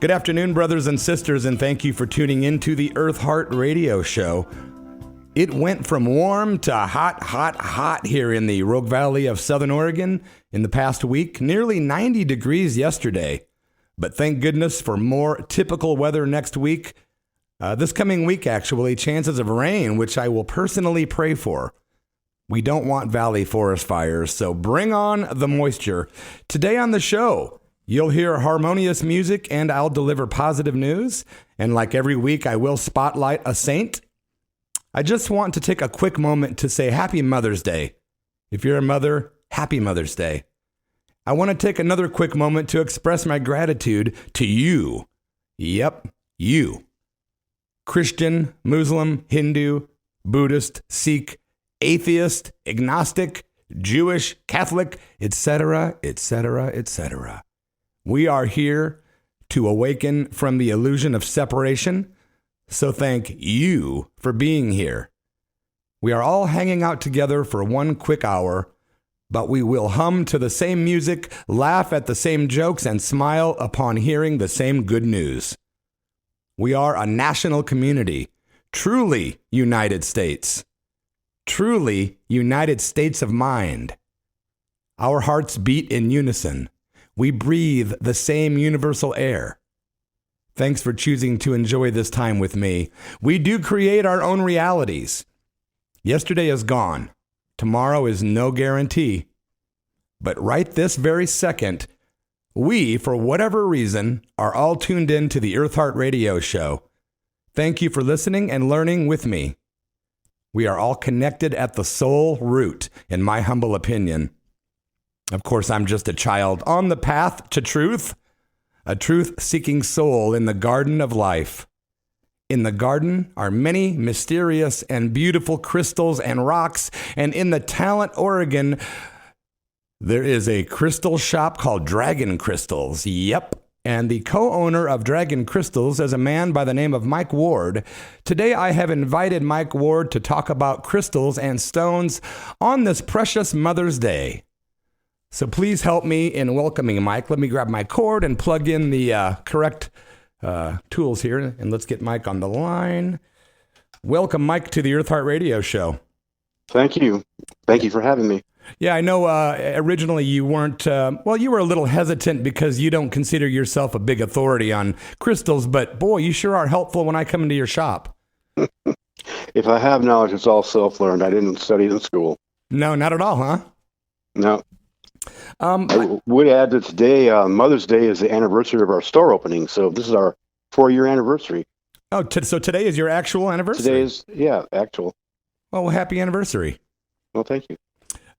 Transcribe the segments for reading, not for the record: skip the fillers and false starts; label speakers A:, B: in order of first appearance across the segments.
A: Good afternoon, brothers and sisters, and thank you for tuning in to the Eartheart radio show. It went from warm to hot here in the Rogue Valley of Southern Oregon in the past week. Nearly 90 degrees yesterday. But thank goodness for more typical weather next week. This coming week, actually, chances of rain, which I will personally pray for. We don't want valley forest fires, so bring on the moisture. Today on the show, you'll hear harmonious music and I'll deliver positive news. And like every week, I will spotlight a saint. I just want to take a quick moment to say Happy Mother's Day. If you're a mother, Happy Mother's Day. I want to take another quick moment to express my gratitude to you. Yep, you. Christian, Muslim, Hindu, Buddhist, Sikh, atheist, agnostic, Jewish, Catholic, etc., etc., etc. We are here to awaken from the illusion of separation, so thank you for being here. We are all hanging out together for one quick hour, but we will hum to the same music, laugh at the same jokes, and smile upon hearing the same good news. We are a national community, truly United States. Truly United States of mind. Our hearts beat in unison. We breathe the same universal air. Thanks for choosing to enjoy this time with me. We do create our own realities. Yesterday is gone. Tomorrow is no guarantee. But right this very second, we, for whatever reason, are all tuned in to the Eartheart radio show. Thank you for listening and learning with me. We are all connected at the soul root, in my humble opinion. Of course, I'm just a child on the path to truth, a truth-seeking soul in the garden of life. In the garden are many mysterious and beautiful crystals and rocks, and in the Talent, Oregon, there is a crystal shop called Dragon Crystals. Yep. And the co-owner of Dragon Crystals is a man by the name of Mike Ward. Today I have invited Mike Ward to talk about crystals and stones on this precious Mother's Day. So please help me in welcoming Mike. Let me grab my cord and plug in the correct tools here. And let's get Mike on the line. Welcome, Mike, to the Eartheart radio show.
B: Thank you. Thank you for having me.
A: Yeah, I know originally you weren't, you were a little hesitant because you don't consider yourself a big authority on crystals, but boy, you sure are helpful when I come into your shop.
B: If I have knowledge, it's all self-learned. I didn't study it in school.
A: No, not at all, huh?
B: No. I would add that today, Mother's Day, is the anniversary of our store opening, so this is our 4-year anniversary.
A: Oh, so today is your actual anniversary?
B: Today is, actual.
A: Well, happy anniversary.
B: Well, thank you.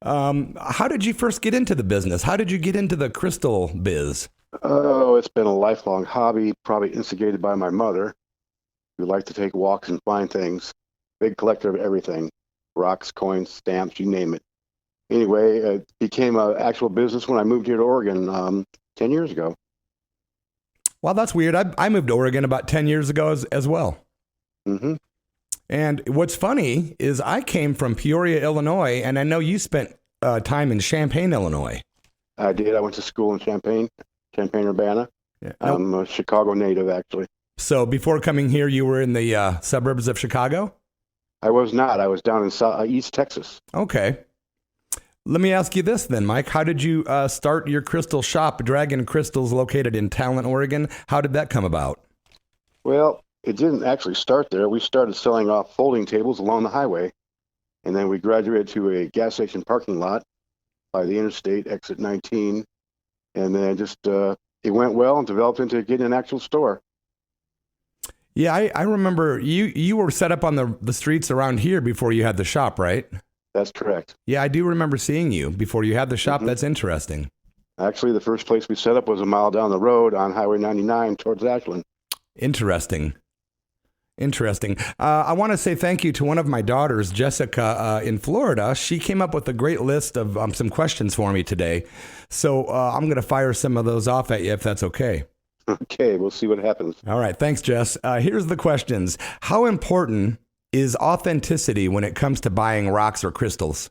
A: How did you first get into the business? How did you get into the crystal biz?
B: Oh, it's been a lifelong hobby, probably instigated by my mother, who liked to take walks and find things. Big collector of everything. Rocks, coins, stamps, you name it. Anyway, it became an actual business when I moved here to Oregon 10 years ago.
A: Well, that's weird. I moved to Oregon about 10 years ago as well.
B: Mm-hmm.
A: And what's funny is I came from Peoria, Illinois, and I know you spent time in Champaign, Illinois.
B: I did. I went to school in Champaign, Urbana.
A: Yeah.
B: I'm a Chicago native, actually.
A: So before coming here, you were in the suburbs of Chicago?
B: I was not. I was down in East Texas.
A: Okay. Let me ask you this then, Mike. How did you start your crystal shop, Dragon Crystals, located in Talent, Oregon? How did that come about?
B: Well, it didn't actually start there. We started selling off folding tables along the highway, and then we graduated to a gas station parking lot by the interstate, exit 19, and then just it went well and developed into getting an actual store.
A: Yeah, I remember you were set up on the streets around here before you had the shop, right?
B: That's correct.
A: Yeah, I do remember seeing you before you had the shop. Mm-hmm. That's interesting.
B: Actually, the first place we set up was a mile down the road on Highway 99 towards Ashland.
A: Interesting. I want to say thank you to one of my daughters, Jessica, in Florida. She came up with a great list of some questions for me today. So I'm going to fire some of those off at you if that's okay.
B: Okay, we'll see what happens.
A: All right. Thanks, Jess. Here's the questions. How important is authenticity when it comes to buying rocks or crystals?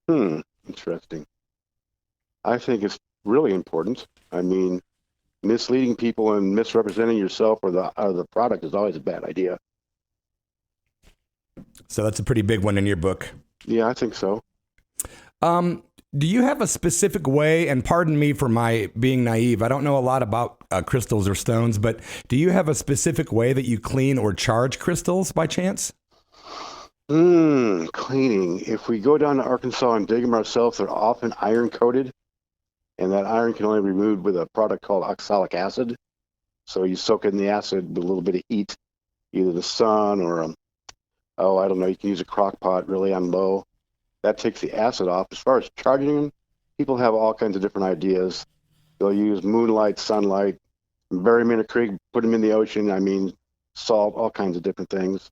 B: Interesting. I think it's really important. I mean, misleading people and misrepresenting yourself or the product is always a bad idea.
A: So that's a pretty big one in your book.
B: Yeah, I think so.
A: Do you have a specific way, and pardon me for my being naive, I don't know a lot about crystals or stones, but do you have a specific way that you clean or charge crystals by chance?
B: Cleaning. If we go down to Arkansas and dig them ourselves, they're often iron coated, and that iron can only be removed with a product called oxalic acid. So you soak it in the acid with a little bit of heat, either the sun or, I don't know, you can use a crock pot really on low. That takes the acid off. As far as charging them, people have all kinds of different ideas. They'll use moonlight, sunlight, bury them in a creek, put them in the ocean. I mean, salt, all kinds of different things.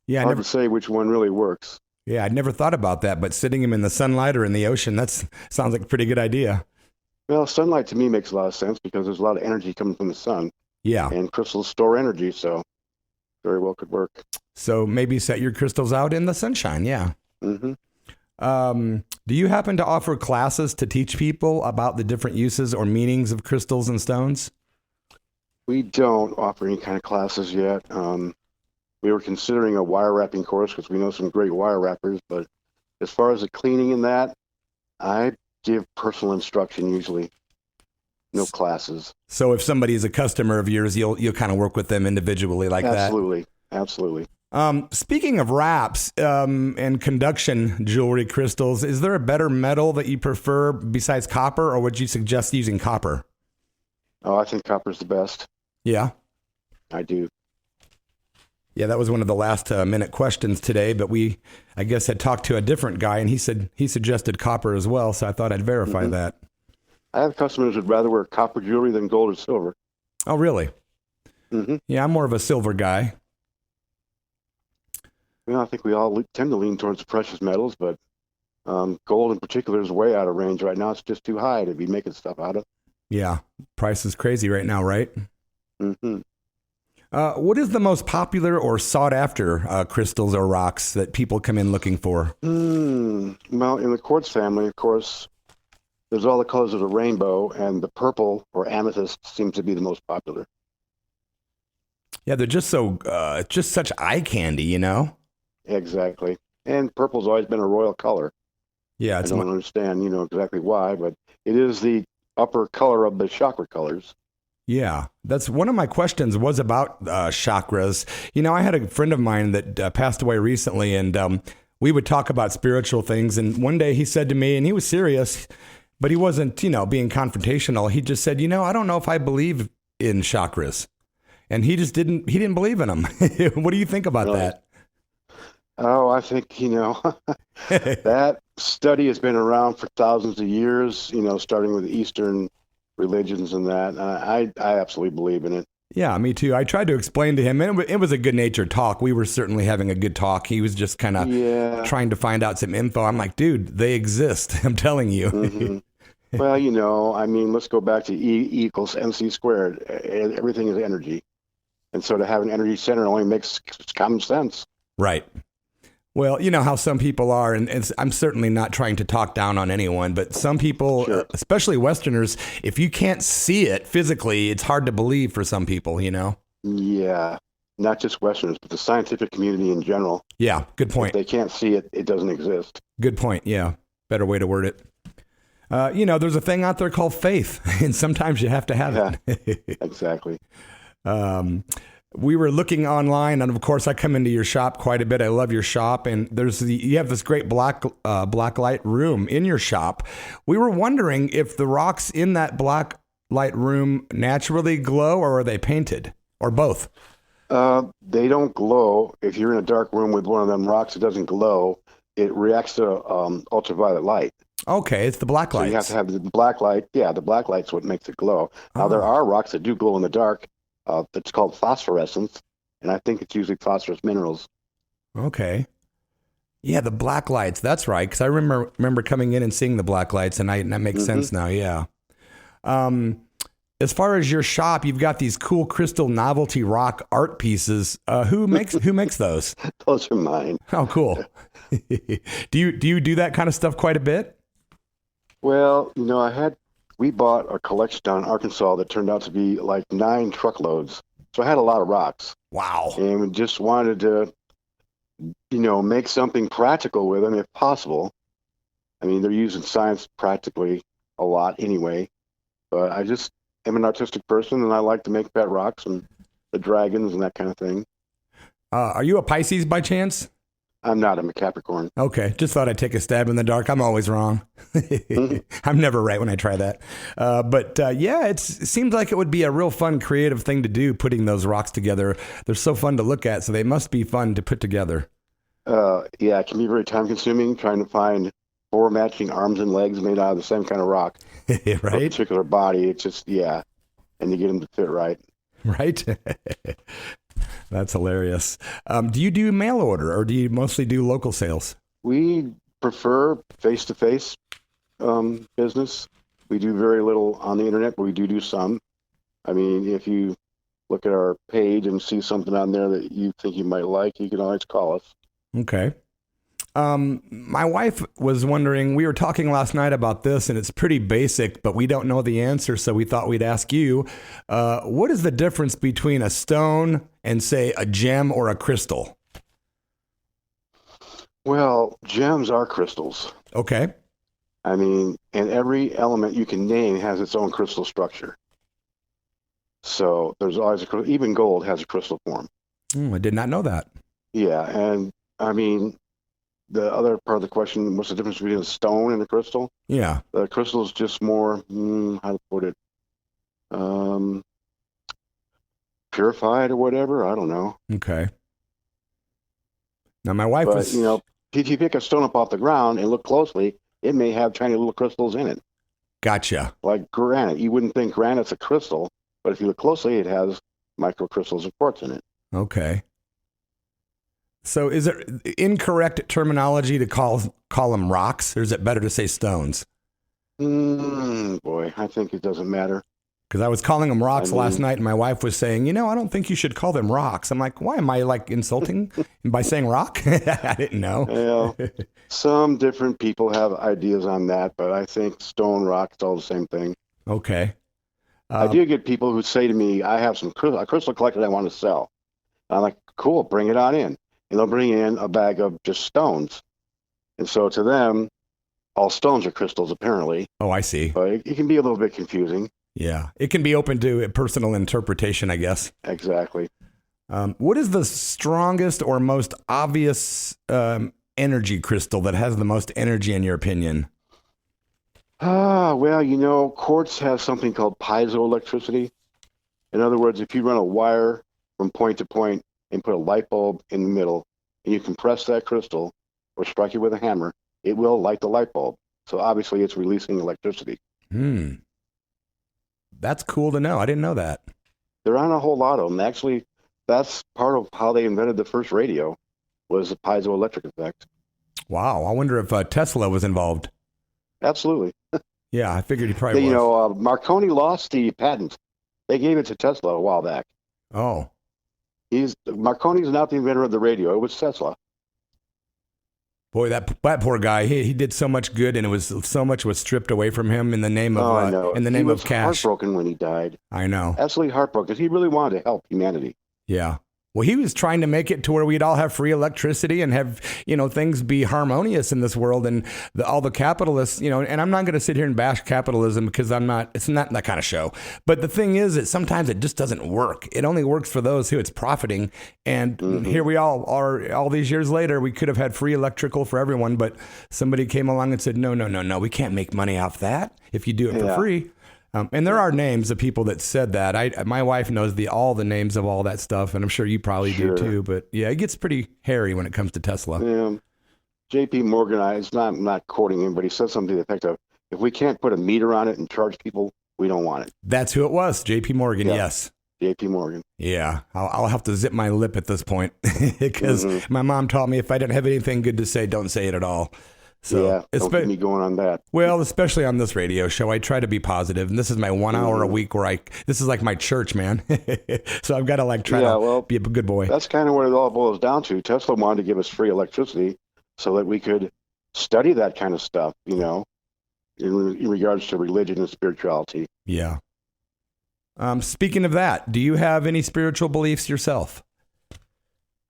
A: Yeah,
B: Hard to say which one really works.
A: Yeah, I'd never thought about that, but sitting them in the sunlight or in the ocean, sounds like a pretty good idea.
B: Well, sunlight to me makes a lot of sense because there's a lot of energy coming from the sun.
A: Yeah.
B: And crystals store energy, so very well could work.
A: So maybe set your crystals out in the sunshine, yeah.
B: Mm-hmm.
A: Do you happen to offer classes to teach people about the different uses or meanings of crystals and stones?
B: We don't offer any kind of classes yet. We were considering a wire wrapping course because we know some great wire wrappers, but as far as the cleaning and that, I give personal instruction usually. No classes.
A: So if somebody is a customer of yours, you'll kind of work with them individually like that?
B: Absolutely.
A: Speaking of wraps and conduction jewelry crystals, is there a better metal that you prefer besides copper, or would you suggest using copper?
B: Oh, I think copper's the best.
A: Yeah?
B: I do.
A: Yeah, that was one of the last minute questions today, but we, I guess, had talked to a different guy, and he said he suggested copper as well, so I thought I'd verify that.
B: I have customers who'd rather wear copper jewelry than gold or silver.
A: Oh, really?
B: Mm-hmm.
A: Yeah, I'm more of a silver guy.
B: Well, I think we all tend to lean towards the precious metals, but gold in particular is way out of range right now. It's just too high to be making stuff out of.
A: Yeah, price is crazy right now, right?
B: Mm-hmm.
A: What is the most popular or sought after crystals or rocks that people come in looking for?
B: Well, in the quartz family, of course, there's all the colors of the rainbow, and the purple or amethyst seems to be the most popular.
A: Yeah, they're just just such eye candy, you know?
B: Exactly. And purple's always been a royal color.
A: Yeah,
B: I don't understand, exactly why, but it is the upper color of the chakra colors.
A: Yeah, that's one of my questions was about chakras. I had a friend of mine that passed away recently, and we would talk about spiritual things. And one day he said to me, and he was serious, but he wasn't, being confrontational. He just said, I don't know if I believe in chakras. And he didn't believe in them. What do you think about that?
B: Oh, I think, that study has been around for thousands of years, starting with Eastern religions and that. I absolutely believe in it.
A: Yeah, me too. I tried to explain to him, and it was a good-natured talk. We were certainly having a good talk. He was just kind of trying to find out some info. I'm like, dude, they exist. I'm telling you.
B: Mm-hmm. Well, let's go back to E equals MC squared. Everything is energy. And so to have an energy center only makes common sense.
A: Right. Well, you know how some people are, and I'm certainly not trying to talk down on anyone, but some people,
B: Sure.
A: Especially Westerners, if you can't see it physically, it's hard to believe for some people,
B: Yeah, not just Westerners, but the scientific community in general.
A: Yeah, good point.
B: If they can't see it, it doesn't exist.
A: Good point, yeah. Better way to word it. There's a thing out there called faith, and sometimes you have to have it.
B: Exactly.
A: We were looking online, and of course, I come into your shop quite a bit. I love your shop, and you have this great black light room in your shop. We were wondering if the rocks in that black light room naturally glow, or are they painted, or both?
B: They don't glow. If you're in a dark room with one of them rocks, it doesn't glow. It reacts to ultraviolet light.
A: Okay, it's the black lights.
B: So you have to have the black light. Yeah, the black light's what makes it glow. Now, there are rocks that do glow in the dark. It's called phosphorescence, and I think it's usually phosphorus minerals.
A: Okay. Yeah, the black lights. That's right, because I remember coming in and seeing the black lights, and that makes sense now, yeah. As far as your shop, you've got these cool crystal novelty rock art pieces. Who makes those?
B: Those are mine.
A: Oh, cool. Do you do that kind of stuff quite a bit?
B: Well, I had we bought a collection down in Arkansas that turned out to be like 9 truckloads. So I had a lot of rocks.
A: Wow.
B: And we just wanted to, make something practical with them if possible. I mean, they're using science practically a lot anyway. But I just am an artistic person, and I like to make pet rocks and the dragons and that kind of thing.
A: Are you a Pisces by chance?
B: I'm not. I'm a Capricorn.
A: Okay, just thought I'd take a stab in the dark. I'm always wrong. I'm never right when I try that. But it seems like it would be a real fun, creative thing to do, putting those rocks together. They're so fun to look at, so they must be fun to put together.
B: It can be very time-consuming trying to find 4 matching arms and legs made out of the same kind of rock.
A: Right?
B: For a particular body. It's just, and you get them to fit right.
A: Right? That's hilarious. Do you do mail order, or do you mostly do local sales?
B: We prefer face-to-face business. We do very little on the internet, but we do some. I mean, if you look at our page and see something on there that you think you might like, you can always call us.
A: Okay. My wife was wondering, we were talking last night about this, and it's pretty basic, but we don't know the answer, so we thought we'd ask you, what is the difference between a stone and, say, a gem or a crystal?
B: Well, gems are crystals.
A: Okay.
B: I mean, and every element you can name has its own crystal structure. So there's always even gold has a crystal form.
A: I did not know that.
B: Yeah, and I mean, the other part of the question, what's the difference between a stone and a crystal?
A: Yeah.
B: The crystal is just more, how to put it, purified or whatever. I don't know.
A: Okay. Now, my wife was...
B: if you pick a stone up off the ground and look closely, it may have tiny little crystals in it.
A: Gotcha.
B: Like granite. You wouldn't think granite's a crystal, but if you look closely, it has microcrystals of quartz in it.
A: Okay. So is it incorrect terminology to call them rocks, or is it better to say stones?
B: Boy, I think it doesn't matter.
A: Because I was calling them rocks last night, and my wife was saying, I don't think you should call them rocks. I'm like, why? Am I insulting by saying rock? I didn't know.
B: Well, some different people have ideas on that, but I think stone, rock, it's all the same thing.
A: Okay.
B: I do get people who say to me, I have a crystal collection I want to sell. I'm like, cool, bring it on in. And they'll bring in a bag of just stones. And so to them, all stones are crystals, apparently.
A: Oh, I see.
B: But it can be a little bit confusing.
A: Yeah. It can be open to a personal interpretation, I guess.
B: Exactly.
A: What is the strongest or most obvious energy crystal that has the most energy, in your opinion?
B: Well, quartz has something called piezoelectricity. In other words, if you run a wire from point to point and put a light bulb in the middle, and you compress that crystal or strike it with a hammer, it will light the light bulb. So obviously it's releasing electricity.
A: That's cool to know. I didn't know that.
B: There aren't a whole lot of them. Actually, that's part of how they invented the first radio, was the piezoelectric effect.
A: Wow. I wonder if Tesla was involved.
B: Absolutely.
A: Yeah, I figured he probably was.
B: Marconi lost the patent. They gave it to Tesla a while back.
A: Oh.
B: Marconi's not the inventor of the radio. It was Tesla.
A: Boy, that poor guy. He did so much good, and so much was stripped away from him in the name of
B: I know.
A: in the name of cash.
B: He was heartbroken when he died.
A: I know.
B: Absolutely heartbroken, because he really wanted to help humanity.
A: Yeah. Well, he was trying to make it to where we'd all have free electricity and have, things be harmonious in this world, and all the capitalists, and I'm not going to sit here and bash capitalism because it's not that kind of show. But the thing is that sometimes it just doesn't work. It only works for those who it's profiting. And here we all are, all these years later, we could have had free electrical for everyone, but somebody came along and said, no, we can't make money off that if you do it for free. And there are names of people that said that. My wife knows all the names of all that stuff, and I'm sure you probably do too. But yeah, it gets pretty hairy when it comes to Tesla.
B: Yeah. J.P. Morgan, I'm not quoting him, but he said something to the effect of, if we can't put a meter on it and charge people, we don't want it.
A: That's who it was, J.P. Morgan, yes.
B: J.P. Morgan.
A: Yeah, I'll have to zip my lip at this point because my mom taught me if I didn't have anything good to say, don't say it at all. So
B: don't get me going on that.
A: Well, especially on this radio show, I try to be positive, and this is my 1 hour a week where this is like my church, man. So I've got to try to be a good boy.
B: That's kind of what it all boils down to. Tesla wanted to give us free electricity so that we could study that kind of stuff, in regards to religion and spirituality.
A: Yeah. Speaking of that, do you have any spiritual beliefs yourself?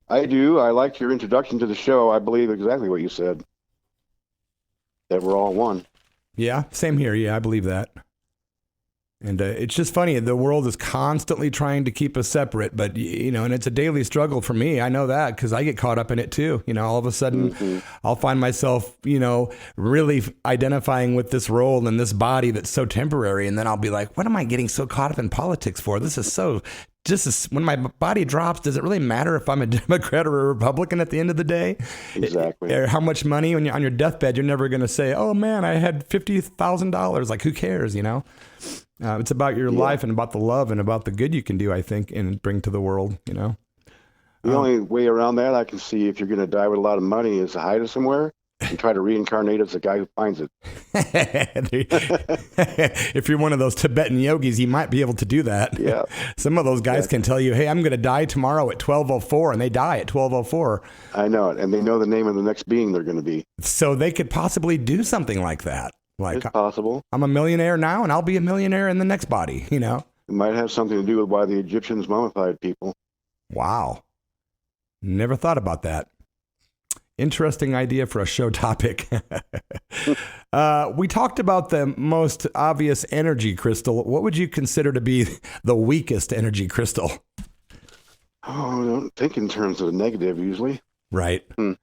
B: I do. I like your introduction to the show. I believe exactly what you said, that we're all one.
A: Yeah, same here. Yeah, I believe that. And it's just funny. The world is constantly trying to keep us separate, but, and it's a daily struggle for me. I know that because I get caught up in it too. All of a sudden I'll find myself, really identifying with this role and this body that's so temporary. And then I'll be like, what am I getting so caught up in politics for? This is so just when my body drops, does it really matter if I'm a Democrat or a Republican at the end of the day?
B: Exactly.
A: Or how much money when you're on your deathbed, you're never going to say, oh man, I had $50,000. Like, who cares, It's about your life and about the love and about the good you can do, I think, and bring to the world,
B: The only way around that I can see, if you're going to die with a lot of money, is to hide it somewhere and try to reincarnate as the guy who finds it.
A: If you're one of those Tibetan yogis, you might be able to do that.
B: Yeah.
A: Some of those guys can tell you, hey, I'm going to die tomorrow at 12:04, and they die at 12:04.
B: I know it, and they know the name of the next being they're going to be.
A: So they could possibly do something like that. Like,
B: it's possible.
A: I'm a millionaire now, and I'll be a millionaire in the next body,
B: It might have something to do with why the Egyptians mummified people.
A: Wow. Never thought about that. Interesting idea for a show topic. We talked about the most obvious energy crystal. What would you consider to be the weakest energy crystal?
B: Oh, I don't think in terms of the negative usually.
A: Right.
B: don't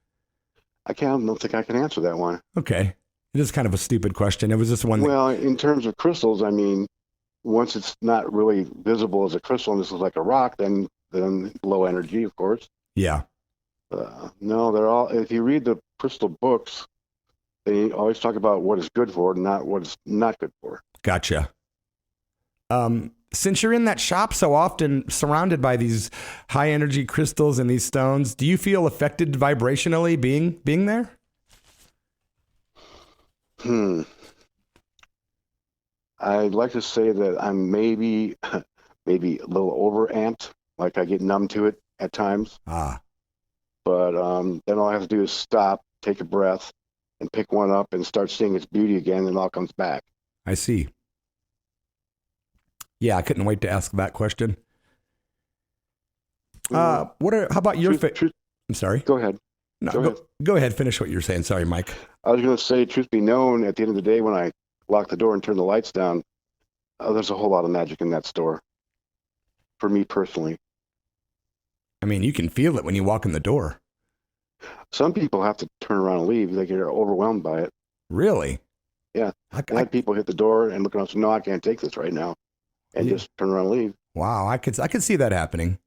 B: think I can answer that one.
A: Okay. It is kind of a stupid question. It was just one.
B: Well, in terms of crystals, I mean, once it's not really visible as a crystal and this is like a rock, then low energy, of course.
A: Yeah.
B: No, they're all, if you read the crystal books, they always talk about what is good for, not what is not good for.
A: Gotcha. Since you're in that shop so often, surrounded by these high energy crystals and these stones, do you feel affected vibrationally being there?
B: I'd like to say that I'm maybe a little over amped, like I get numb to it at times. But then all I have to do is stop, take a breath, and pick one up and start seeing its beauty again, and it all comes back.
A: I see. Yeah, I couldn't wait to ask that question. How about your I'm sorry.
B: Go ahead.
A: No, go ahead. Finish what you're saying. Sorry, Mike.
B: I was going to say, truth be known, at the end of the day, when I lock the door and turn the lights down, there's a whole lot of magic in that store. For me personally.
A: I mean, you can feel it when you walk in the door.
B: Some people have to turn around and leave. They get overwhelmed by it.
A: Really?
B: Yeah. I had people hit the door and look around and say, no, I can't take this right now. And just turn around and leave.
A: Wow. I could see that happening.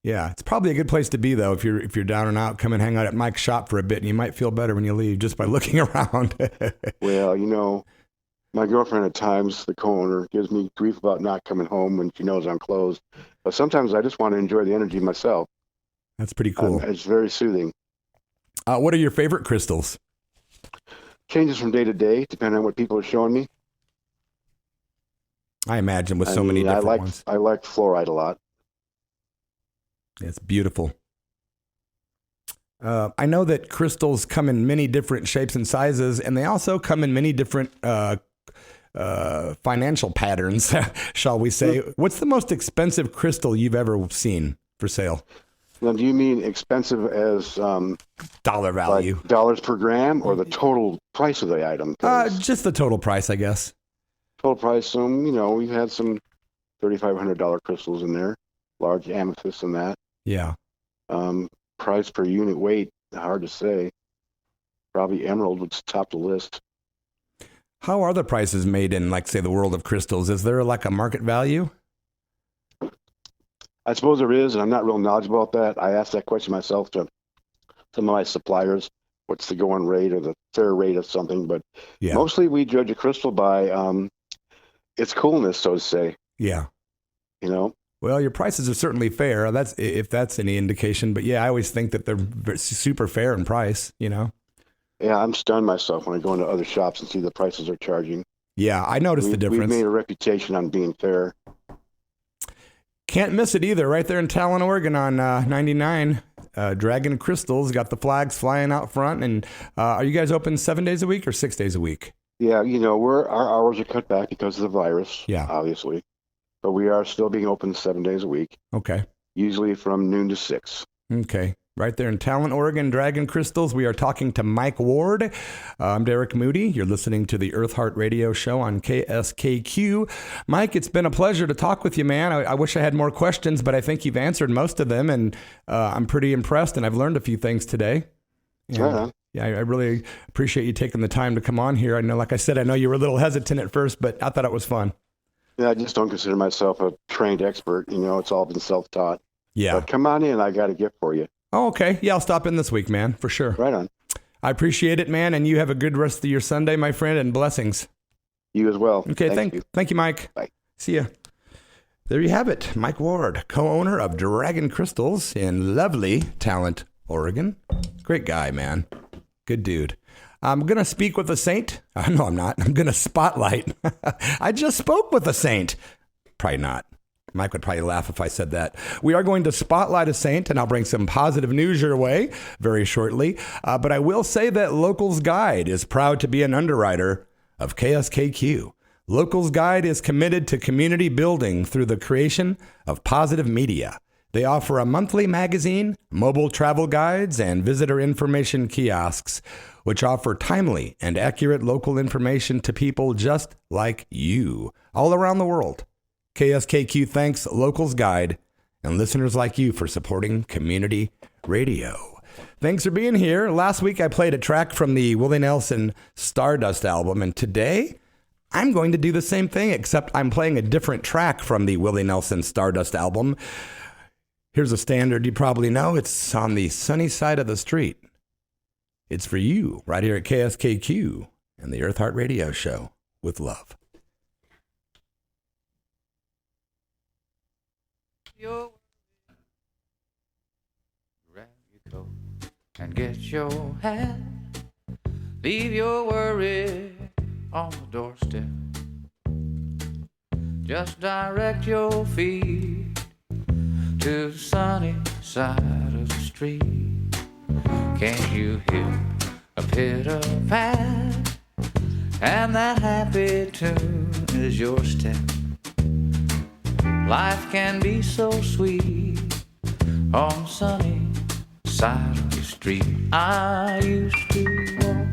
A: Yeah. It's probably a good place to be, though. If you're down and out, come and hang out at Mike's shop for a bit, and you might feel better when you leave just by looking around.
B: Well, my girlfriend at times, the co-owner, gives me grief about not coming home when she knows I'm closed. But sometimes I just want to enjoy the energy myself.
A: That's pretty cool.
B: It's very soothing.
A: What are your favorite crystals?
B: Changes from day to day, depending on what people are showing me.
A: I imagine with so many different ones.
B: I like fluoride a lot.
A: It's beautiful. I know that crystals come in many different shapes and sizes, and they also come in many different financial patterns, shall we say. What's the most expensive crystal you've ever seen for sale?
B: Now, do you mean expensive as
A: dollar value,
B: like dollars per gram, or the total price of the item?
A: Just the total price, I guess.
B: Total price. We've had some $3,500 crystals in there, large amethysts and that.
A: Yeah.
B: Price per unit weight, hard to say. Probably emerald would top the list.
A: How are the prices made in, like, say, the world of crystals? Is there like a market value?
B: I suppose there is, and I'm not real knowledgeable about that. I asked that question myself to some of my suppliers. What's the going rate or the fair rate of something? But mostly we judge a crystal by its coolness, so to say.
A: Yeah. Well, your prices are certainly fair. If that's any indication. But yeah, I always think that they're super fair in price, Yeah,
B: I'm stunned myself when I go into other shops and see the prices they're charging.
A: Yeah, I noticed the difference.
B: We've made a reputation on being fair.
A: Can't miss it either. Right there in Talon, Oregon on 99. Dragon Crystals, got the flags flying out front. And are you guys open 7 days a week or 6 days a week?
B: Yeah, our hours are cut back because of the virus, obviously. But we are still being open 7 days a week.
A: Okay.
B: Usually from noon to 6.
A: Okay. Right there in Talent, Oregon, Dragon Crystals. We are talking to Mike Ward. I'm Derek Moody. You're listening to the Eartheart Radio Show on KSKQ. Mike, it's been a pleasure to talk with you, man. I wish I had more questions, but I think you've answered most of them, and I'm pretty impressed, and I've learned a few things today. And, yeah, I really appreciate you taking the time to come on here. I know, like I said, I know you were a little hesitant at first, but I thought it was fun.
B: Yeah, I just don't consider myself a trained expert. It's all been self-taught.
A: Yeah.
B: But come on in. I got a gift for you.
A: Oh, okay. Yeah, I'll stop in this week, man, for sure.
B: Right on.
A: I appreciate it, man, and you have a good rest of your Sunday, my friend, and blessings.
B: You as well.
A: Okay, thank you, Mike.
B: Bye.
A: See ya. There you have it. Mike Ward, co-owner of Dragon Crystals in lovely Talent, Oregon. Great guy, man. Good dude. I'm going to speak with a saint. No, I'm not. I'm going to spotlight. I just spoke with a saint. Probably not. Mike would probably laugh if I said that. We are going to spotlight a saint, and I'll bring some positive news your way very shortly. But I will say that Locals Guide is proud to be an underwriter of KSKQ. Locals Guide is committed to community building through the creation of positive media. They offer a monthly magazine, mobile travel guides, and visitor information kiosks, which offer timely and accurate local information to people just like you all around the world. KSKQ thanks Locals Guide and listeners like you for supporting community radio. Thanks for being here. Last week I played a track from the Willie Nelson Stardust album, and today I'm going to do the same thing, except I'm playing a different track from the Willie Nelson Stardust album. Here's a standard you probably know. It's On the Sunny Side of the Street. It's for you right here at KSKQ and the Eartheart Radio Show with love.
C: Grab your coat and get your hat. Leave your worry on the doorstep. Just direct your feet to the sunny side of the street. Can't you hear a pitter-pat? And that happy tune is your step. Life can be so sweet on the sunny side of the street. I used to walk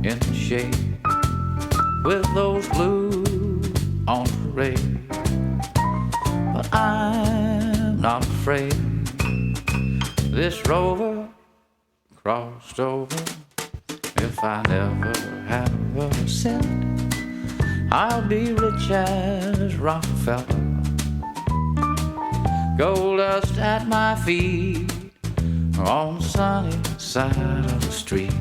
C: in the shade with those blues on parade, but I'm not afraid. This rover crossed over. If I never have a cent, I'll be rich as Rockefeller. Gold dust at my feet on the sunny side of the street.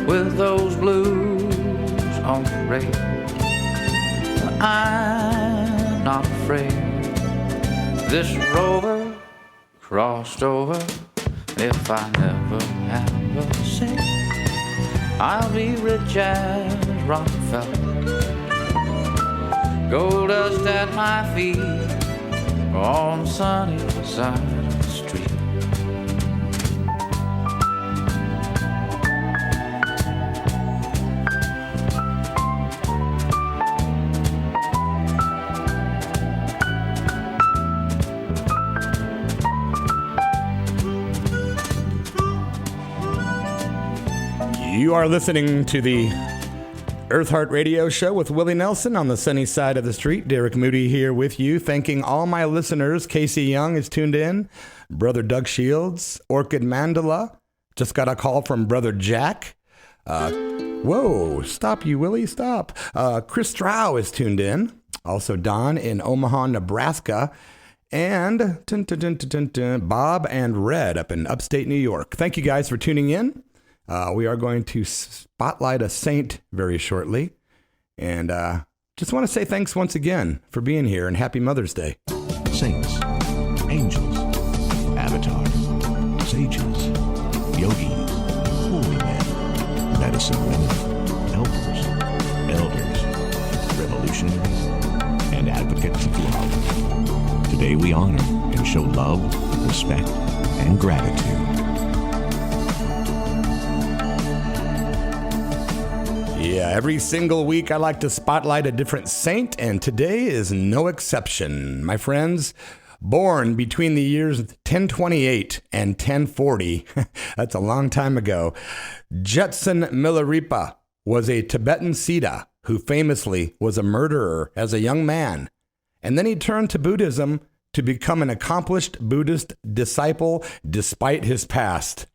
C: With those blues on parade, I'm not afraid. This rover crossed over. If I never have a cent, I'll be rich as Rockefeller. Gold dust at my feet on the sunny side of the street.
A: You are listening to the Eartheart Radio Show with Willie Nelson on the sunny side of the street. Derek Moody here with you, thanking all my listeners. Casey Young is tuned in. Brother Doug Shields, Orchid Mandela. Just got a call from Brother Jack. Whoa, stop you, Willie, stop. Chris Strow is tuned in. Also Don in Omaha, Nebraska. And Bob and Red up in upstate New York. Thank you guys for tuning in. We are going to spotlight a saint very shortly. And just want to say thanks once again for being here, and happy Mother's Day.
D: Saints, angels, avatars, sages, yogis, holy men, medicine women, helpers, elders, revolutionaries, and advocates of love. Today we honor and show love, respect, and gratitude.
A: Yeah, every single week I like to spotlight a different saint, and today is no exception. My friends, born between the years 1028 and 1040, that's a long time ago, Jetson Milarepa was a Tibetan Siddha who famously was a murderer as a young man. And then he turned to Buddhism to become an accomplished Buddhist disciple despite his past.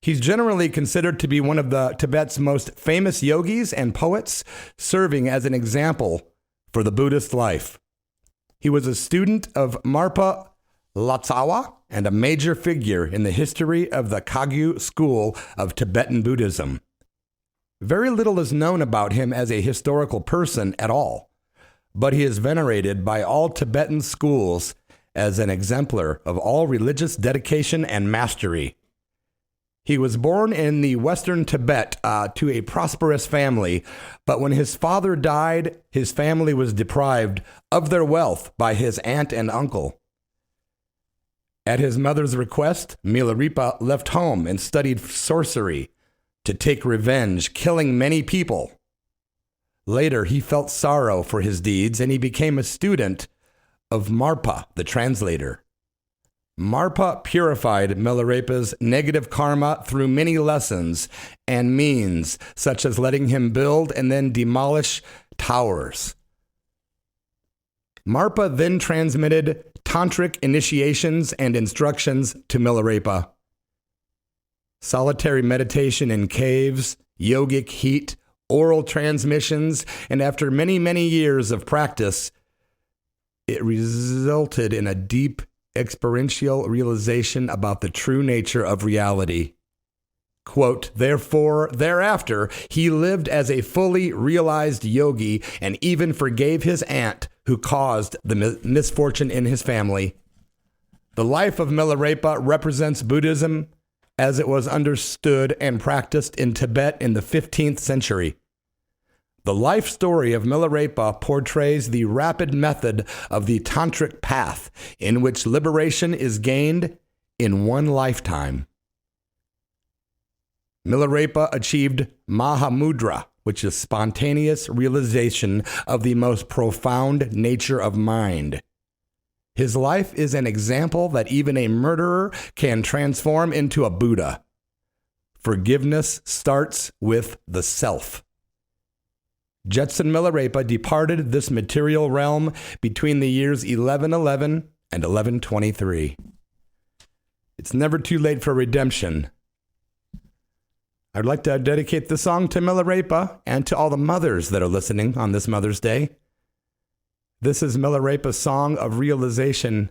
A: He's generally considered to be one of the Tibet's most famous yogis and poets, serving as an example for the Buddhist life. He was a student of Marpa Lotsawa and a major figure in the history of the Kagyu school of Tibetan Buddhism. Very little is known about him as a historical person at all, but he is venerated by all Tibetan schools as an exemplar of all religious dedication and mastery. He was born in the western Tibet to a prosperous family, but when his father died, his family was deprived of their wealth by his aunt and uncle. At his mother's request, Milarepa left home and studied sorcery to take revenge, killing many people. Later, he felt sorrow for his deeds, and he became a student of Marpa, the translator. Marpa purified Milarepa's negative karma through many lessons and means, such as letting him build and then demolish towers. Marpa then transmitted tantric initiations and instructions to Milarepa. Solitary meditation in caves, yogic heat, oral transmissions, and after many, many years of practice, it resulted in a deep experiential realization about the true nature of reality. Quote, therefore, thereafter, he lived as a fully realized yogi and even forgave his aunt who caused the misfortune in his family. The life of Milarepa represents Buddhism as it was understood and practiced in Tibet in the 15th century. The life story of Milarepa portrays the rapid method of the tantric path in which liberation is gained in one lifetime. Milarepa achieved Mahamudra, which is spontaneous realization of the most profound nature of mind. His life is an example that even a murderer can transform into a Buddha. Forgiveness starts with the self. Jetson Milarepa departed this material realm between the years 1111 and 1123. It's never too late for redemption. I'd like to dedicate the song to Milarepa and to all the mothers that are listening on this Mother's Day. This is Milarepa's song of realization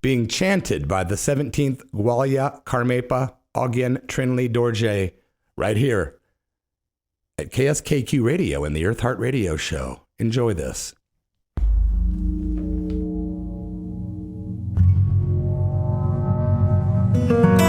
A: being chanted by the 17th Gwalya Karmepa Ogyen Trinley Dorje right here at KSKQ Radio in the Eartheart Radio Show. Enjoy this.
E: Ye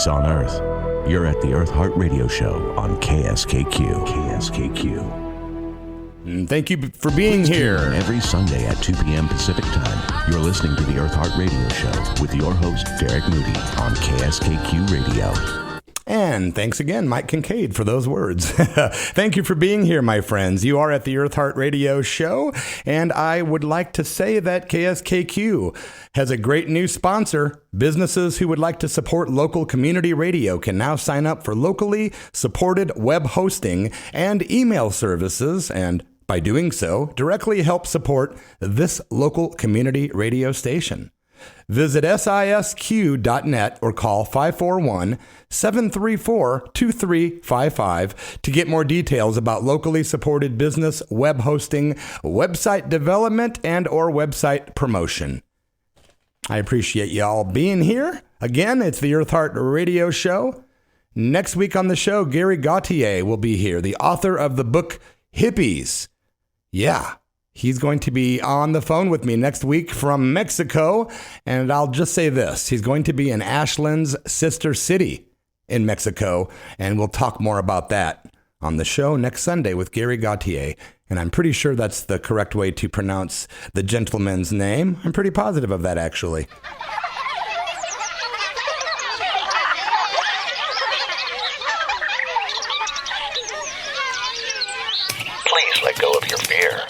D: peace on earth. You're at the Eartheart Radio Show on KSKQ. KSKQ.
A: Thank you for being here.
D: Every Sunday at 2 p.m. Pacific Time, you're listening to the Eartheart Radio Show with your host, Derek Moody, on KSKQ Radio.
A: And thanks again, Mike Kincaid, for those words. Thank you for being here, my friends. You are at the Eartheart Radio Show, and I would like to say that KSKQ has a great new sponsor. Businesses who would like to support local community radio can now sign up for locally supported web hosting and email services, and by doing so, directly help support this local community radio station. Visit sisq.net or call 541-734-2355 to get more details about locally supported business web hosting, website development, and or website promotion. I appreciate you all being here. Again, it's the Eartheart Radio Show. Next week on the show, Gary Gauthier will be here, the author of the book Hippies. Yeah. He's going to be on the phone with me next week from Mexico, and I'll just say this. He's going to be in Ashland's sister city in Mexico, and we'll talk more about that on the show next Sunday with Gary Gauthier, and I'm pretty sure that's the correct way to pronounce the gentleman's name. I'm pretty positive of that, actually.
D: Please let go of your fear.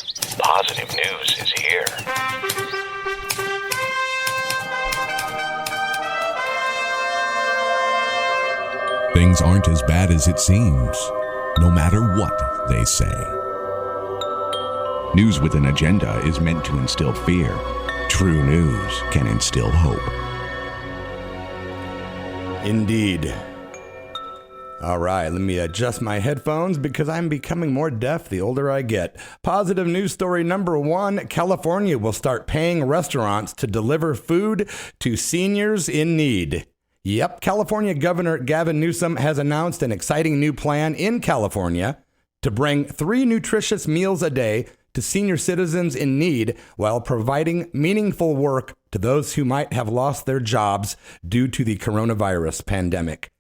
D: Positive news is here. Things aren't as bad as it seems, no matter what they say. News with an agenda is meant to instill fear. True news can instill hope.
A: Indeed. All right, let me adjust my headphones because I'm becoming more deaf the older I get. Positive news story number 1, California will start paying restaurants to deliver food to seniors in need. Yep, California Governor Gavin Newsom has announced an exciting new plan in California to bring 3 nutritious meals a day to senior citizens in need while providing meaningful work to those who might have lost their jobs due to the coronavirus pandemic.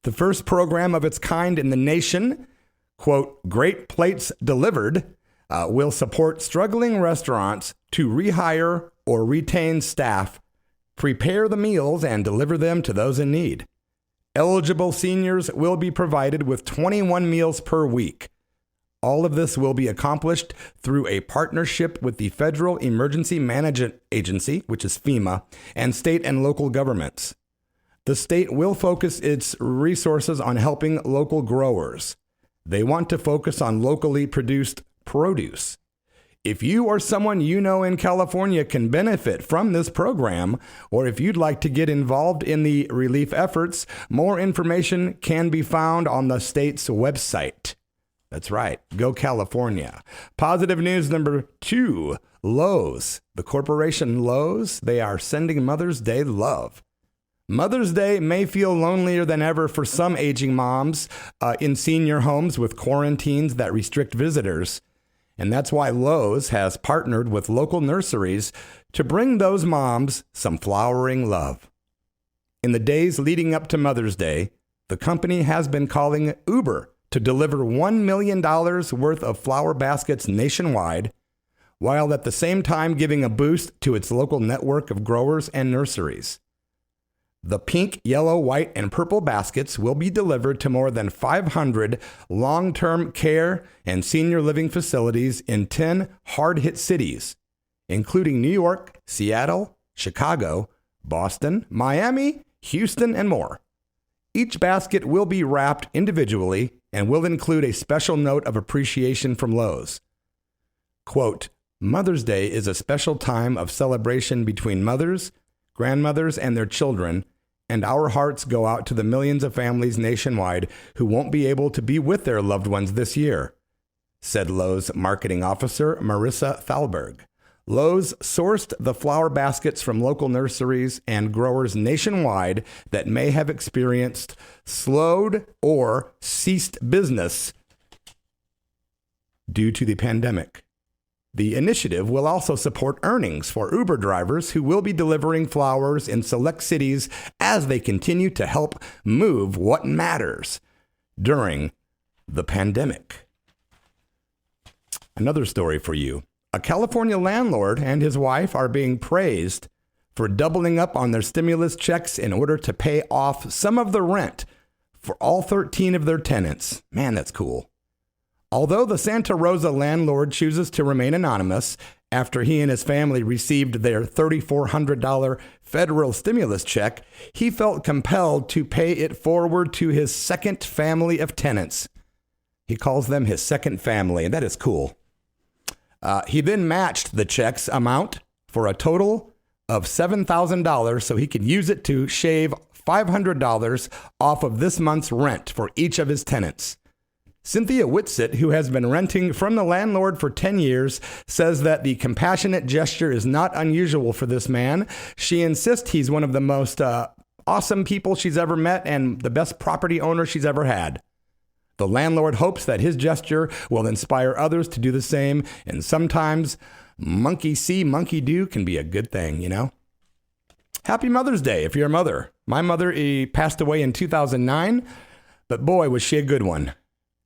A: The first program of its kind in the nation, quote, Great Plates Delivered, will support struggling restaurants to rehire or retain staff, prepare the meals, and deliver them to those in need. Eligible seniors will be provided with 21 meals per week. All of this will be accomplished through a partnership with the Federal Emergency Management Agency, which is FEMA, and state and local governments. The state will focus its resources on helping local growers. They want to focus on locally produced produce. If you or someone you know in California can benefit from this program, or if you'd like to get involved in the relief efforts, more information can be found on the state's website. That's right. Go California. Positive news number 2, Lowe's. The corporation Lowe's, they are sending Mother's Day love. Mother's Day may feel lonelier than ever for some aging moms in senior homes with quarantines that restrict visitors. And that's why Lowe's has partnered with local nurseries to bring those moms some flowering love. In the days leading up to Mother's Day, the company has been calling Uber to deliver $1 million worth of flower baskets nationwide, while at the same time giving a boost to its local network of growers and nurseries. The pink, yellow, white, and purple baskets will be delivered to more than 500 long-term care and senior living facilities in 10 hard-hit cities, including New York, Seattle, Chicago, Boston, Miami, Houston, and more. Each basket will be wrapped individually and will include a special note of appreciation from Lowe's. Quote, Mother's Day is a special time of celebration between mothers, grandmothers, and their children, and our hearts go out to the millions of families nationwide who won't be able to be with their loved ones this year, said Lowe's marketing officer Marissa Thalberg. Lowe's sourced the flower baskets from local nurseries and growers nationwide that may have experienced slowed or ceased business due to the pandemic. The initiative will also support earnings for Uber drivers who will be delivering flowers in select cities as they continue to help move what matters during the pandemic. Another story for you. A California landlord and his wife are being praised for doubling up on their stimulus checks in order to pay off some of the rent for all 13 of their tenants. Man, that's cool. Although the Santa Rosa landlord chooses to remain anonymous after he and his family received their $3,400 federal stimulus check, he felt compelled to pay it forward to his second family of tenants. He calls them his second family, and that is cool. He then matched the check's amount for a total of $7,000 so he could use it to shave $500 off of this month's rent for each of his tenants. Cynthia Whitsitt, who has been renting from the landlord for 10 years, says that the compassionate gesture is not unusual for this man. She insists he's one of the most awesome people she's ever met and the best property owner she's ever had. The landlord hopes that his gesture will inspire others to do the same, and sometimes monkey see, monkey do can be a good thing, you know? Happy Mother's Day if you're a mother. My mother passed away in 2009, but boy, was she a good one.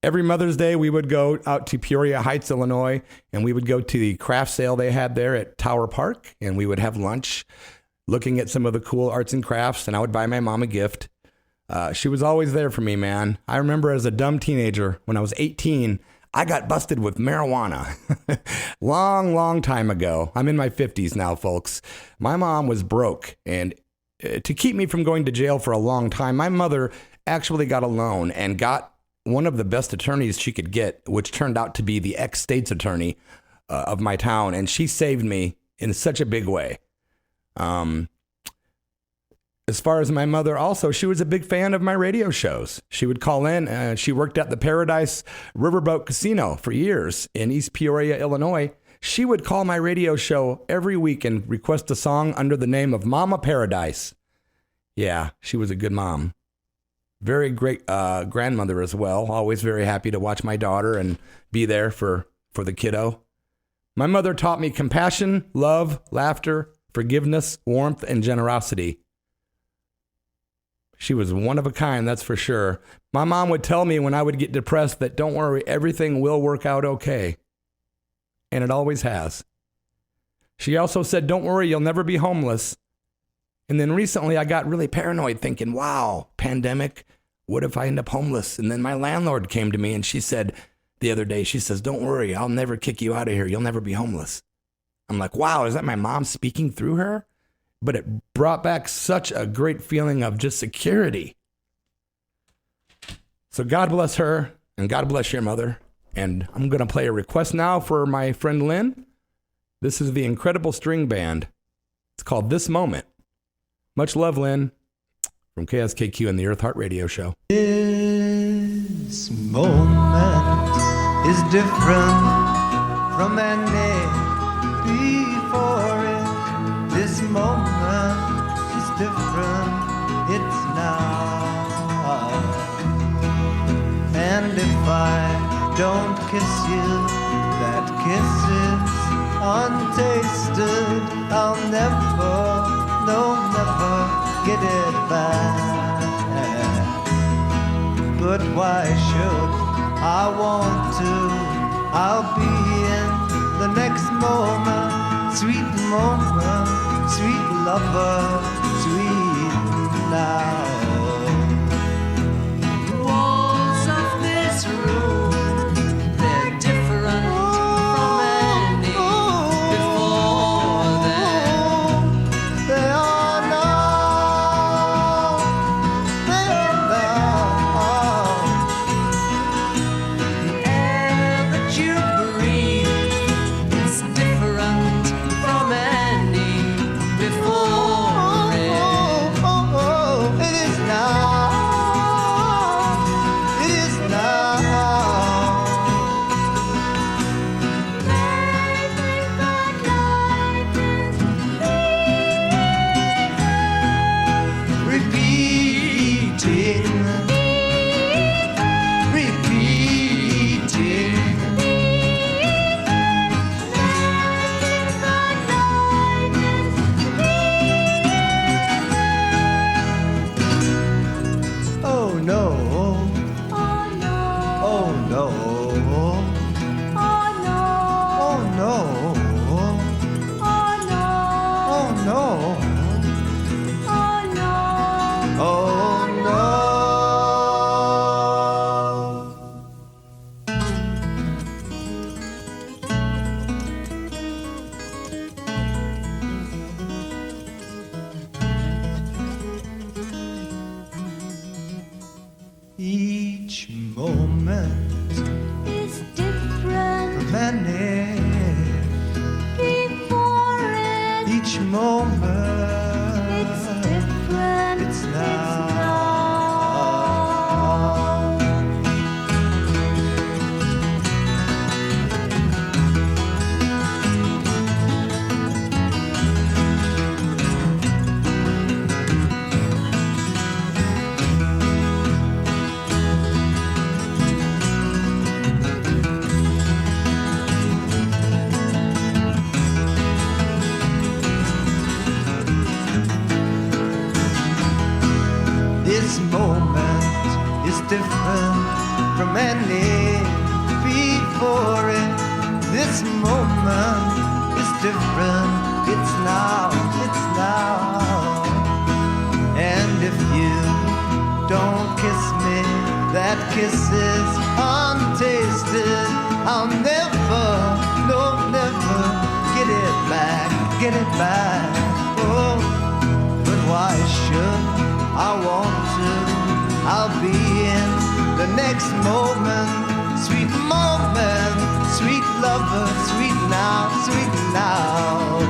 A: Every Mother's Day, we would go out to Peoria Heights, Illinois, and we would go to the craft sale they had there at Tower Park, and we would have lunch looking at some of the cool arts and crafts, and I would buy my mom a gift. She was always there for me, man. I remember as a dumb teenager, when I was 18, I got busted with marijuana. long time ago. I'm in my 50s now, folks. My mom was broke, and to keep me from going to jail for a long time, my mother actually got a loan and got one of the best attorneys she could get, which turned out to be the ex-state's attorney of my town, and she saved me in such a big way. As far as my mother also, she was a big fan of my radio shows. She would call in. She worked at the Paradise Riverboat Casino for years in East Peoria, Illinois. She would call my radio show every week and request a song under the name of Mama Paradise. Yeah, she was a good mom. Very great grandmother as well. Always very happy to watch my daughter and be there for the kiddo. My mother taught me compassion, love, laughter, forgiveness, warmth, and generosity. She was one of a kind, that's for sure. My mom would tell me when I would get depressed that don't worry, everything will work out okay. And it always has. She also said, don't worry, you'll never be homeless. And then recently I got really paranoid thinking, wow, pandemic, what if I end up homeless? And then my landlord came to me and she said the other day, she says, don't worry, I'll never kick you out of here. You'll never be homeless. I'm like, wow, is that my mom speaking through her? But it brought back such a great feeling of just security. So God bless her and God bless your mother. And I'm going to play a request now for my friend Lynn. This is the Incredible String Band. It's called This Moment. Much love, Lynn, from KSKQ and the Eartheart Radio Show.
E: This moment is different from any before it. This moment is different, it's now. And if I don't kiss you, that kiss is untasted. I'll never, no, never get it back. But why should I want to? I'll be in the next moment, sweet lover, sweet now.
F: The walls of this room, they're different from any before them.
E: They are now, they are now.
F: The air that you breathe is different from any before it.
E: It is Oh no.
F: Oh no.
E: Oh no.
F: Oh no.
E: Oh no.
F: Oh no.
E: Oh no. Each moment
F: It's different
E: from any.
F: before it.
E: Each moment
F: It's different.
E: it's now. This moment is different from any before it. This moment is different. It's now, it's now. And if you don't kiss me, that kiss is untasted. I'll never, no, never get it back, get it back. Oh, but why should I want to? I'll be in the next moment, sweet lover, sweet now.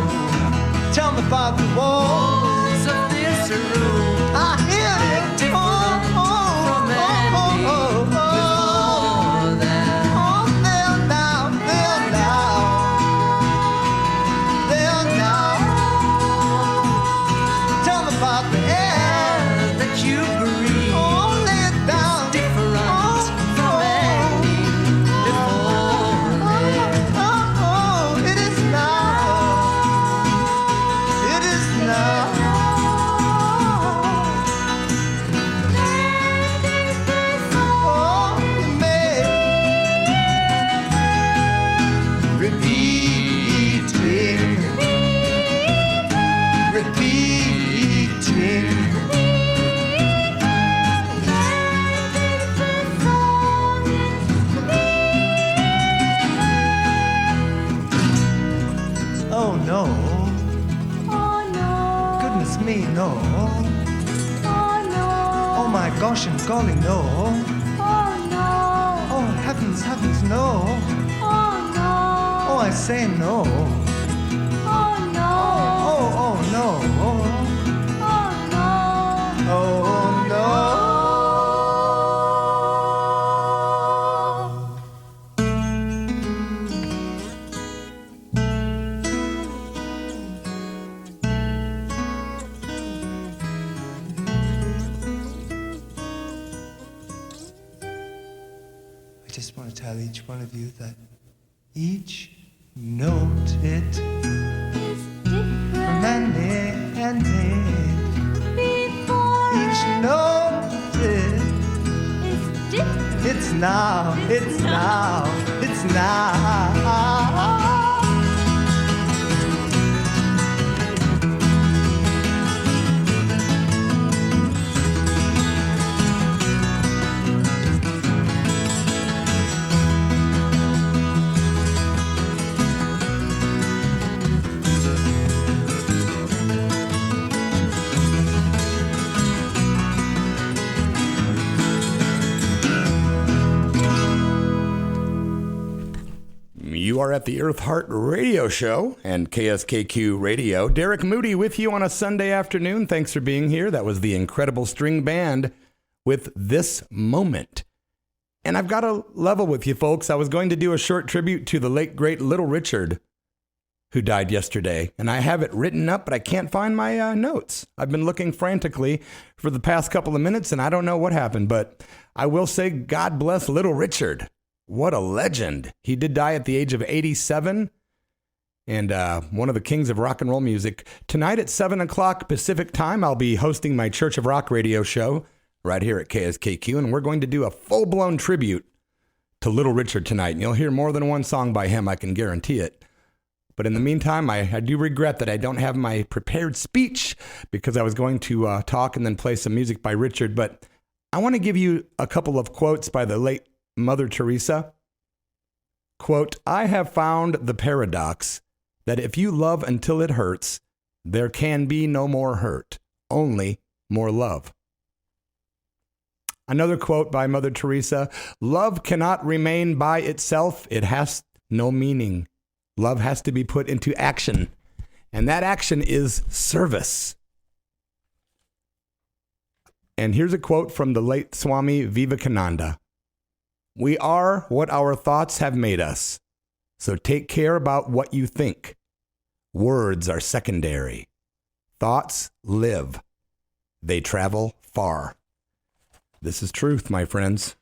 E: Tell me about the walls
C: of this room.
E: I hear it.
C: Different from any before that.
E: Oh, they'll now. Tell me about the air
C: That you breathe.
E: Oh, lay it down.
C: Different from any before that.
E: Oh, it is now. It is now. Oh, it may repeating. Oh no,
F: Oh no.
E: goodness me, no.
F: Oh no.
E: Oh my gosh and golly, no.
F: Oh no.
E: Oh heavens, no.
F: Oh no.
E: Oh, I say no.
F: Oh no.
E: Oh no.
F: Oh no.
E: Oh no. I just want to tell each one of you that each note it
F: It's different
E: any
F: before
E: each note it
F: it's different.
E: it's now, it's now, it's now.
A: You are at the Eartheart Radio Show and KSKQ Radio. Derek Moody with you on a Sunday afternoon. Thanks for being here. That was the Incredible String Band with This Moment. And I've got to level with you folks. I was going to do a short tribute to the late, great Little Richard, who died yesterday. And I have it written up, but I can't find my notes. I've been looking frantically for the past couple of minutes, and I don't know what happened. But I will say, God bless Little Richard. What a legend. He did die at the age of 87, and one of the kings of rock and roll music. Tonight at 7 o'clock Pacific time, I'll be hosting my Church of Rock radio show right here at KSKQ, and we're going to do a full-blown tribute to Little Richard tonight, and you'll hear more than one song by him, I can guarantee it. But in the meantime, I do regret that I don't have my prepared speech because I was going to talk and then play some music by Richard. But I want to give you a couple of quotes by the late Mother Teresa. Quote, "I have found the paradox that if you love until it hurts, there can be no more hurt, only more love." Another quote by Mother Teresa, "Love cannot remain by itself. It has no meaning. Love has to be put into action, and that action is service." And here's a quote from the late Swami Vivekananda. "We are what our thoughts have made us, so take care about what you think. Words are secondary. Thoughts live. They travel far." This is truth, my friends.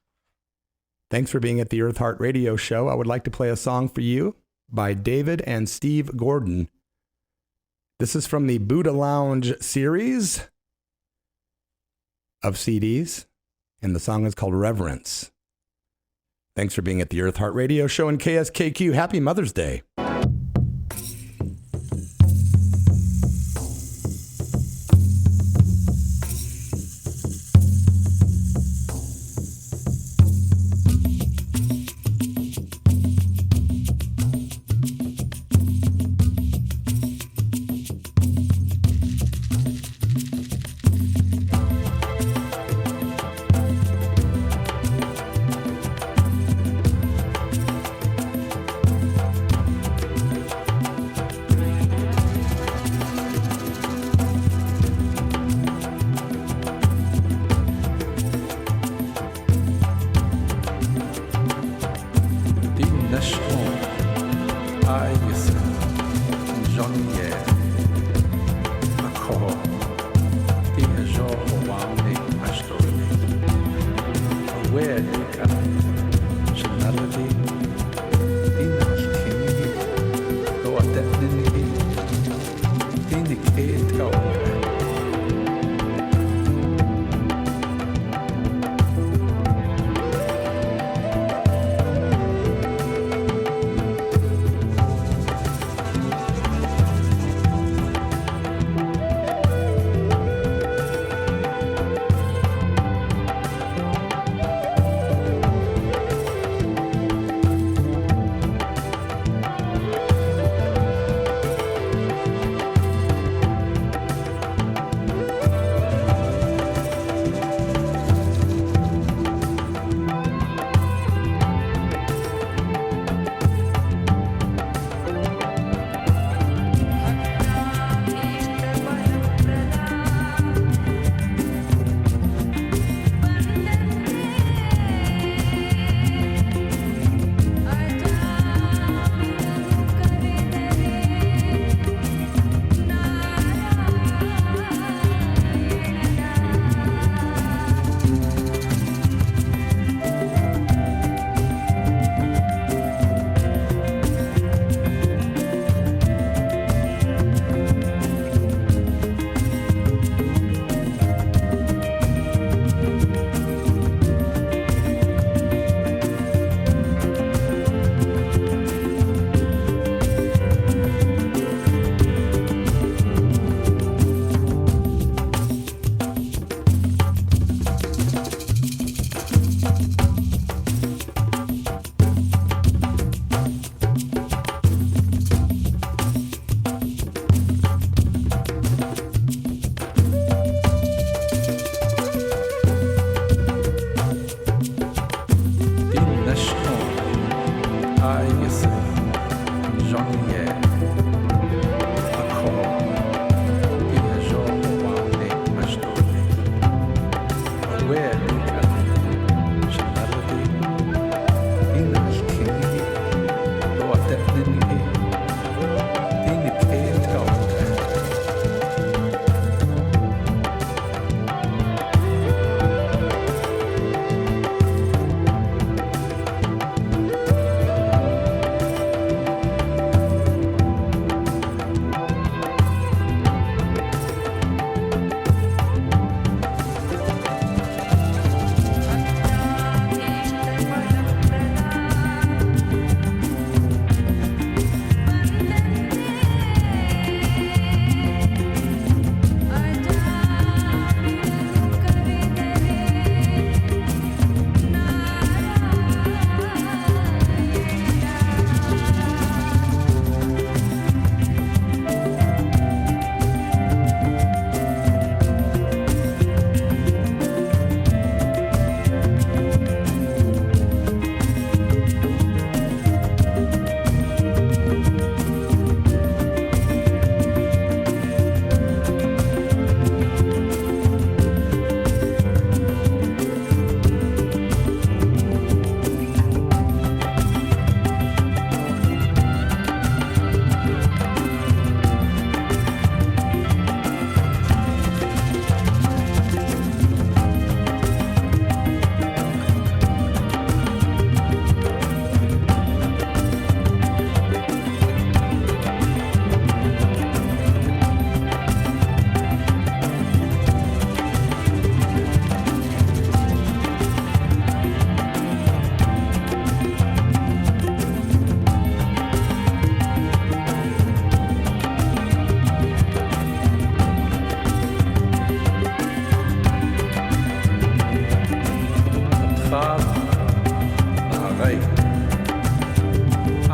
A: Thanks for being at the Eartheart Radio Show. I would like to play a song for you by David and Steve Gordon. This is from the Buddha Lounge series of CDs, and the song is called Reverence. Thanks for being at the Eartheart Radio Show and KSKQ. Happy Mother's Day.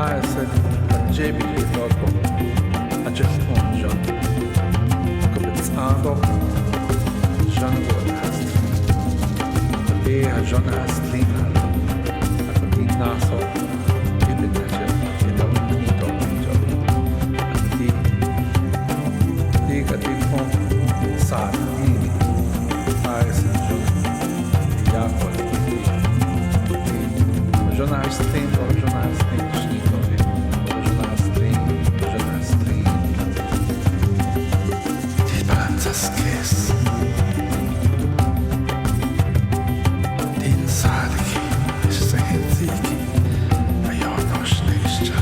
G: I said, JB Dogbo, I just want John. Kupits Ando, John Goldhast. The day John has clean out. At the big Nassau, in the nature, in the meat of Angel. At the day, at the home, sad, I said, John, Yakol. Jornais tem, jornais tem, jornais tem. Die Bantaskes. Den Sadiki, ist ein Hensiki. A ja noch schlechter.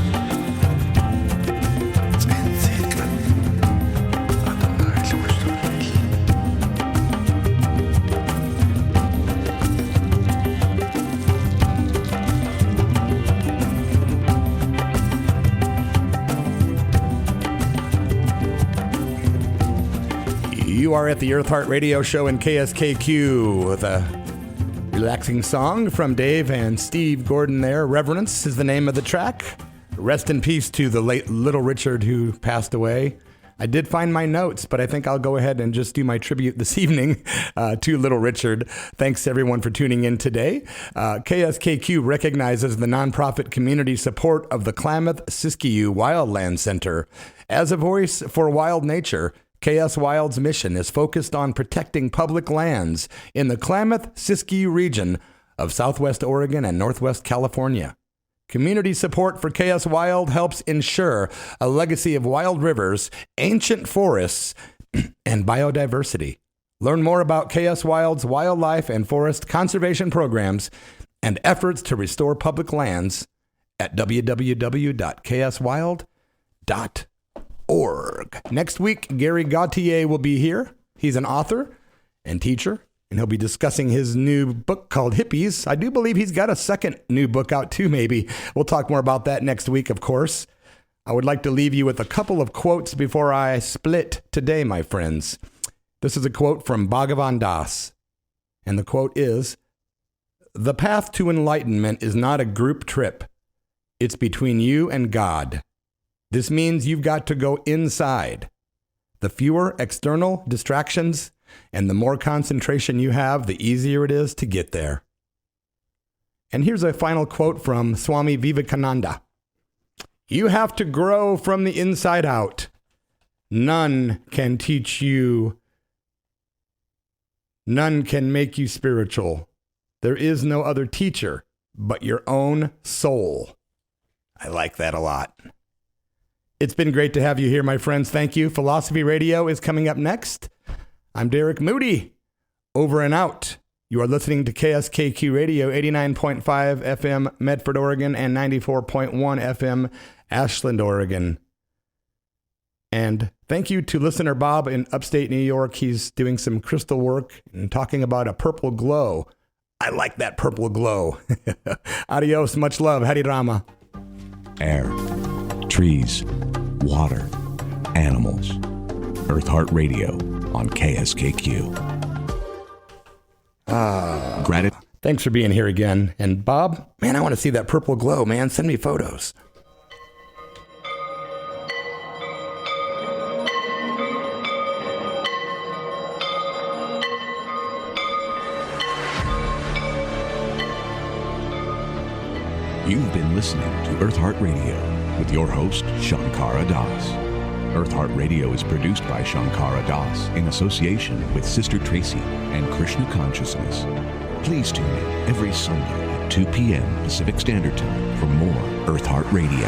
G: Zenzika. Adonai, Lushtoriki.
A: You are at the Eartheart Radio Show in KSKQ with a relaxing song from Dave and Steve Gordon there. Reverence is the name of the track. Rest in peace to the late Little Richard who passed away. I did find my notes, but I think I'll go ahead and just do my tribute this evening to Little Richard. Thanks everyone for tuning in today. KSKQ recognizes the nonprofit community support of the Klamath-Siskiyou Wildland Center. As a voice for wild nature, KS Wild's mission is focused on protecting public lands in the Klamath-Siskiyou region of Southwest Oregon and Northwest California. Community support for KS Wild helps ensure a legacy of wild rivers, ancient forests, and biodiversity. Learn more about KS Wild's wildlife and forest conservation programs and efforts to restore public lands at www.kswild.org. Next week, Gary Gauthier will be here. He's an author and teacher, and he'll be discussing his new book called Hippies. I do believe he's got a second new book out too, maybe. We'll talk more about that next week, of course. I would like to leave you with a couple of quotes before I split today, my friends. This is a quote from Bhagavan Das, and the quote is, "The path to enlightenment is not a group trip. It's between you and God. This means you've got to go inside. The fewer external distractions and the more concentration you have, the easier it is to get there." And here's a final quote from Swami Vivekananda. "You have to grow from the inside out. None can teach you. None can make you spiritual. There is no other teacher but your own soul." I like that a lot. It's been great to have you here, my friends. Thank you. Philosophy Radio is coming up next. I'm Derek Moody. Over and out. You are listening to KSKQ Radio, 89.5 FM, Medford, Oregon, and 94.1 FM, Ashland, Oregon. And thank you to listener Bob in upstate New York. He's doing some crystal work and talking about a purple glow. I like that purple glow. Adios. Much love. Hari Rama.
D: Air, trees, water, animals. Eartheart Radio on KSKQ.
A: Thanks for being here again. And Bob, man, I want to see that purple glow, man. Send me photos.
D: You've been listening to Eartheart Radio with your host, Shankara Das. Eartheart Radio is produced by Shankara Das in association with Sister Tracy and Krishna Consciousness. Please tune in every Sunday at 2 p.m. Pacific Standard Time for more Eartheart Radio.